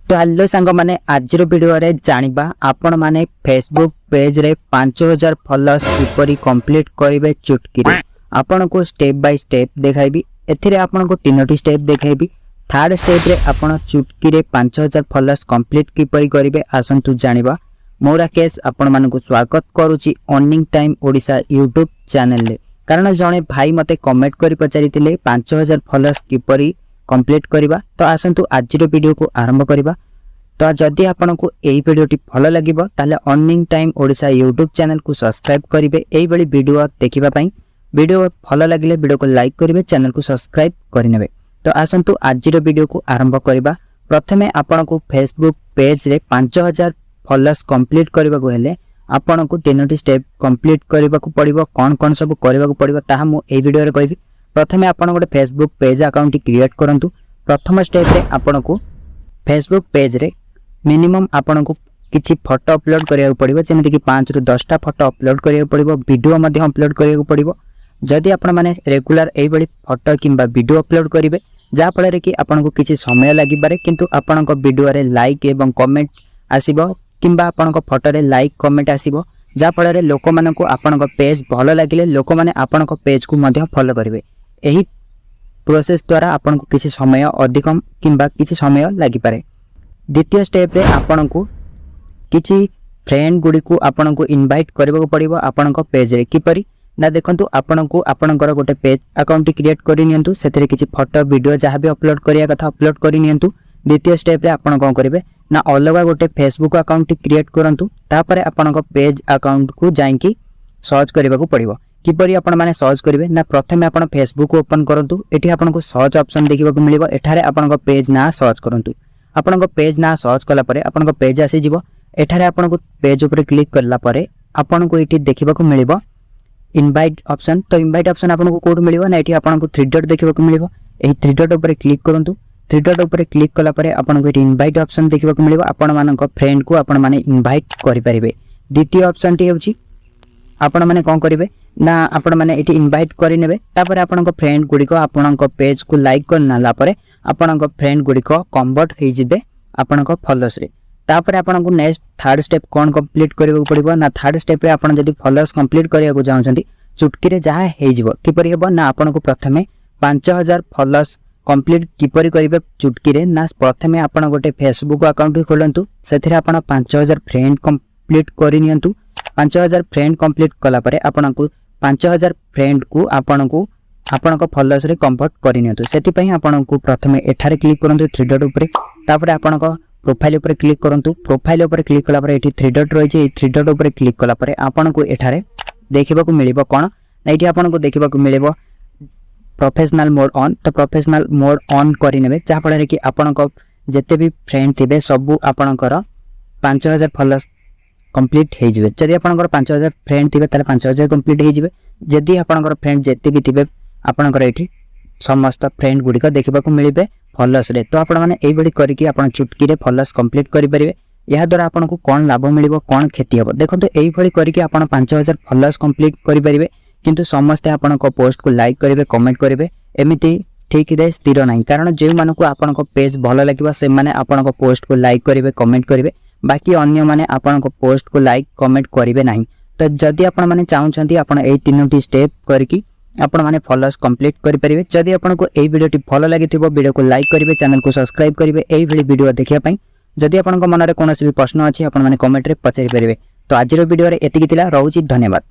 तो हेलो सांग माने आज वीडियो रे जानिबा आपण माने फेसबुक पेज रे 5000 फॉलोअर्स किपरि कंप्लीट करिवे चुटकी रे। आपण को स्टेप बाय स्टेप देखाइबी। एथिरे आपण को तीनोटी स्टेप देखाइबी। थर्ड स्टेप रे आपण चुटकी रे 5000 फॉलोअर्स कंप्लीट किपरि करिवे आसंतु जानिबा। मोर राकेश आपण माने को स्वागत करूची earning time Odisha YouTube channel रे। कारण जणे भाई मते कमेंट करि पचारितिले 5000 फॉलोअर्स किपरि कंप्लीट करिबा। तो आसंतु आज वीडियो को आरंभ करिबा। तो जदि आपन को एई वीडियोटी भल लागिबो ताले earning time Odisha YouTube channel को सब्सक्राइब करिवे। एई बडी वीडियो देखिबा पई वीडियो भल लागिले वीडियो को लाइक करिवे, चैनल को सब्सक्राइब करिनेबे। तो आसंतु आज वीडियो को आरंभ करिबा। प्रथमे आपन को फेसबुक पेज रे 5000 फॉलोअर्स कंप्लीट करबा को हेले आपन को तीनोटी स्टेप कंप्लीट करबा को पड़िबो। कोन कोन सब करबा को पड़िबो ताहा मु एई वीडियो रे कहबी। प्रथमे आपन गोटे फेसबुक पेज अकाउंट क्रिएट करंतु। प्रथम स्टेप रे आपन को फेसबुक पेज रे मिनिमम आपन को किछि फोटो अपलोड करिया पड़िबो। जेमिति कि 5 रु 10 टा फोटो अपलोड करिया पड़िबो। वीडियो मध्ये अपलोड करिया पड़िबो। जदि आपन माने रेगुलर एई बडी फोटो किंबा वीडियो अपलोड करिवे जा फल रे कि आपन को किछि समय लागि पारे, किंतु आपन को वीडियो रे लाइक एवं कमेंट आसीबो किंबा आपन को फोटो रे लाइक कमेंट आसीबो जा फल रे लोक मानन को आपन को पेज भलो लागिले लोक माने आपन को पेज को मध्ये फॉलो करिवे। एही प्रोसेस द्वारा आपन को किछि समय अधिक किंबा किछि समय लागि पारे। द्वितीय स्टेप रे आपन को किछि फ्रेंड गुडी को आपन को इनवाइट करबो पड़िबो आपन को पेज रे। किपरि ना देखंतु आपन को आपनकर गोटे पेज अकाउंट क्रिएट करि नियंतु। सेथिरे किछि फोटो वीडियो जहां भी अपलोड करिया कथा अपलोड करि नियंतु। द्वितीय स्टेप रे आपन कोन करिवे ना अलगा गोटे फेसबुक अकाउंट क्रिएट करंतु। तापरे आपन को पेज अकाउंट को जाईकी सर्च करबा को पड़िबो। किपरि आपण माने सर्च करिवे ना प्रथमे आपण फेसबुक ओपन करंतु। एठी आपण को सर्च ऑप्शन देखिबा को मिलिबो। एठारे आपण को पेज ना सर्च करंतु। आपण को पेज ना सर्च कला परे आपण को पेज आसी जिवो। एठारे आपण को पेज ऊपर क्लिक करला परे आपण को एठी देखिबा को मिलिबो इनवाइट ऑप्शन। तो इनवाइट ऑप्शन आपण को कोड मिलिबो ना एठी आपण को 3 डॉट देखिबा को मिलिबो। एही 3 डॉट ऊपर क्लिक करंतु। 3 डॉट ऊपर क्लिक कला परे आपण को एठी इनवाइट ऑप्शन देखिबा को मिलिबो। आपण मानन को फ्रेंड को आपण माने इनवाइट करि परिबे। द्वितीय ऑप्शन टी होची आपण माने कोन करिवे ना आपण माने एठी इनवाइट करि नेबे। तापर आपण को फ्रेंड गुडी को आपण को पेज को लाइक करनाला परे आपण को फ्रेंड गुडी को कन्वर्ट हे जिबे आपण को फॉलोअर्स रे। तापर आपण को नेक्स्ट थर्ड स्टेप कोन कंप्लीट करिवो पड़िबो ना थर्ड स्टेप रे आपण जदी फॉलोअर्स कंप्लीट करिया को जाउछंती चुटकी रे जहा हे जिवो। किपरि हेबो ना आपण को प्रथमे 5000 फॉलोअर्स कंप्लीट किपरि करिवे चुटकी रे ना प्रथमे आपण गोटे फेसबुक अकाउंट खोलंतु। सेथिरे आपण 5000 फ्रेंड कंप्लीट करि नियंतु। 5000 फ्रेंड कंप्लीट कला परे आपण को 5000 फ्रेंड को आपण को फॉलोअर्स रे कन्वर्ट करि नियंतु। सेति पई आपण को प्रथमे एठारे क्लिक करंतु 3 डॉट ऊपर। तापर आपण को प्रोफाइल ऊपर क्लिक करंतु। प्रोफाइल ऊपर क्लिक कला परे एठी 3 डॉट रहिছে। ए 3 डॉट ऊपर क्लिक कला परे आपण को एठारे देखिबा को मिलिबो कोन एठी आपण को देखिबा को मिलिबो प्रोफेशनल मोड ऑन। तो प्रोफेशनल मोड ऑन करि नेबे जा फल रे कि आपण को जते भी फ्रेंड थिबे सब आपणकर 5000 फॉलोअर्स कंप्लीट हे जिवे। जदि आपणकर 5000 फ्रेंड थिबे ताले 5000 कंप्लीट हे जिवे। जदि आपणकर फ्रेंड जते भी थिबे आपणकर एठी समस्त फ्रेंड गुडी को देखिबा को मिलिबे फॉलोअर्स रे। तो आपण माने एई बडी करी कि आपण चुटकी रे फॉलोअर्स कंप्लीट करि परिबे। या द्वारा आपण को कोन लाभ मिलिबो कोन क्षति हबो देखंतु एई भली करी कि आपण 5000 फॉलोअर्स कंप्लीट करि परिबे। किंतु समस्त आपण को पोस्ट को लाइक करिवे कमेंट करिवे एमिति ठीक रे स्थिर नाही। कारण जे माने को आपण को पेज भलो लागिबो से माने आपण को पोस्ट को लाइक करिवे कमेंट करिवे। बाकी अन्य माने आपण को पोस्ट को लाइक कमेंट करिवे नाही। तो जदि आपण माने चाहुचंती आपण एई तीनोटी स्टेप करकी आपण माने फॉलोअर्स कंप्लीट करि परिबे। जदि आपण को एई वीडियोटी भलो लागिथिबो वीडियो को लाइक करिवे, चैनल को सब्सक्राइब करिवे एई भली वीडियो देखिया पई। जदि आपण को मन रे कोनोसी भी प्रश्न अछि आपण माने कमेंट रे पचारि परिबे। तो आज रो वीडियो रे एतिकी थिला। रहउची धन्यवाद।